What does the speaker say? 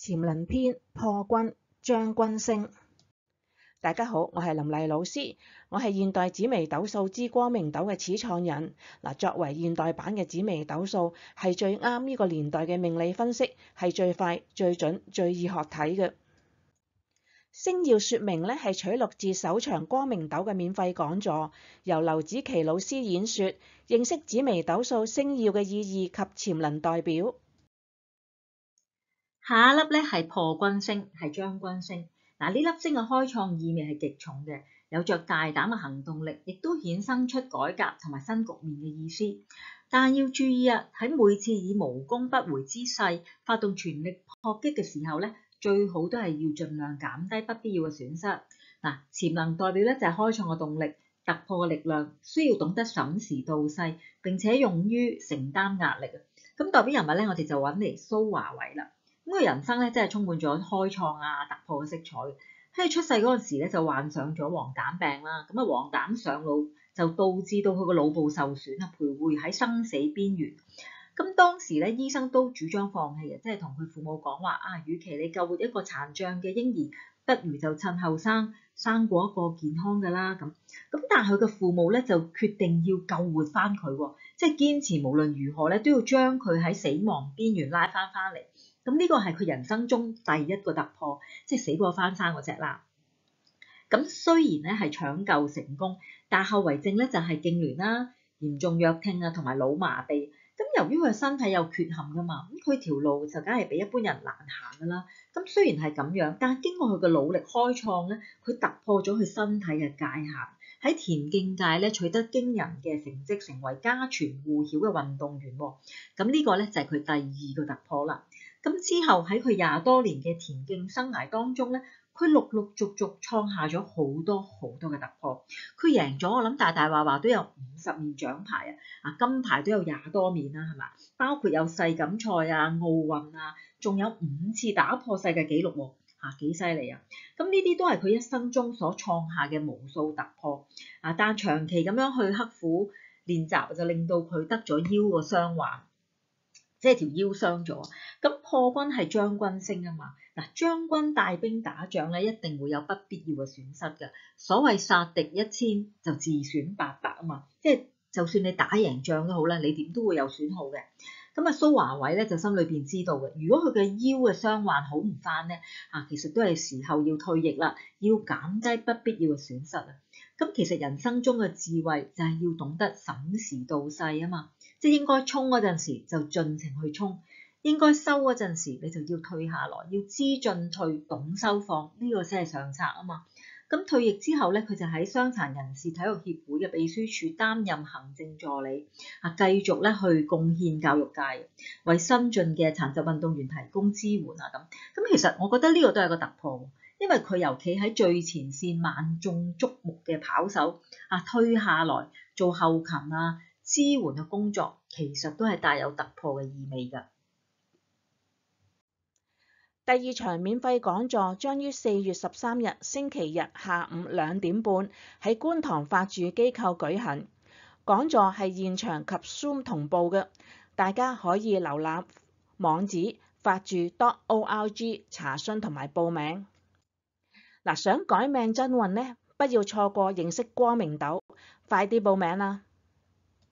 潛能篇破軍將軍星。大家好，我係林麗老師，我係現代紫微斗數之光明斗嘅始創人。作為現代版嘅紫微斗數，係最啱呢個年代嘅命理分析，係最快、最準、最易學睇嘅。星曜說明係取錄自首場光明斗嘅免費講座，由劉子琪老師演說，認識紫微斗數星曜嘅意義及潛能代表。下一粒係破軍星，係將軍星。呢粒星嘅開創意味係極重嘅，有着大膽嘅行動力，亦都衍生出改革同埋新局面嘅意思。但要注意喺每次以無功不回之勢發動全力撲擊嘅時候最好都係要盡量減低不必要嘅損失。潛能代表就係開創嘅動力、突破嘅力量，需要懂得審時度勢，並且勇於承擔壓力。咁代表人物我哋就揾嚟蘇華偉啦。咁佢人生真係充滿咗開創突破嘅色彩。喺佢出世嗰陣時就患上咗黃疸病啦。咁黃疸上腦就導致到佢個腦部受損徘徊喺生死邊緣。咁當時醫生都主張放棄嘅，即係同佢父母講話與其你救活一個殘障嘅嬰兒，不如就趁後生過一個健康嘅啦。咁但係佢嘅父母就決定要救活翻佢，即係堅持無論如何都要將佢喺死亡邊緣拉翻嚟。咁呢個係佢人生中第一個突破，即係死過翻生嗰隻啦。咁雖然係搶救成功，但後遺症就係痙攣啦、嚴重弱聽同埋腦麻痹。咁由於佢身體有缺陷噶嘛，咁佢條路就梗係比一般人難行噶啦。咁雖然係咁樣，但係經過佢嘅努力開創佢突破咗佢身體嘅界限，喺田徑界取得驚人嘅成績，成為家傳戶曉嘅運動員。咁呢個就係佢第二個突破啦。咁之後喺佢20多年嘅田徑生涯當中佢陸陸續續創下咗好多嘅突破。佢贏咗我諗大話都有50面獎牌金牌都有20多面啦，係嘛？包括有世錦賽奧運仲有5次打破世界紀錄喎，幾犀利啊！咁呢啲都係佢一生中所創下嘅無數突破但長期咁樣去刻苦練習就令到佢得咗腰個傷患，即係條腰傷咗。咁破軍係將軍星啊嘛，將軍帶兵打仗一定會有不必要嘅損失嘅。所謂殺敵1000就自損800啊嘛，即係就算你打贏仗都好啦，你點都會有損耗嘅。咁蘇華偉就心裏邊知道嘅，如果佢嘅腰嘅傷患好唔翻其實都係時候要退役啦，要減低不必要嘅損失啊。咁其實人生中嘅智慧就係要懂得審時度勢啊嘛，即係應該衝嗰陣時就盡情去衝，應該收嗰陣時你就要退下來，要知進退，懂收放，呢個先係上策啊嘛。咁退役之後佢就喺傷殘人士體育協會嘅秘書處擔任行政助理繼續去貢獻教育界，為新進嘅殘疾運動員提供支援咁其實我覺得呢個都係個突破，因為佢由企喺最前線萬眾矚目嘅跑手退下來做後勤支援嘅工作，其實都係帶有突破嘅意味㗎。第二場免費講座將於4月13日星期日下午2點半喺觀塘法鑄機構舉行。講座係現場及 Zoom 同步嘅，大家可以瀏覽網址法鑄.org 查詢同埋報名。想改命真運不要錯過認識光明斗，快啲報名啦！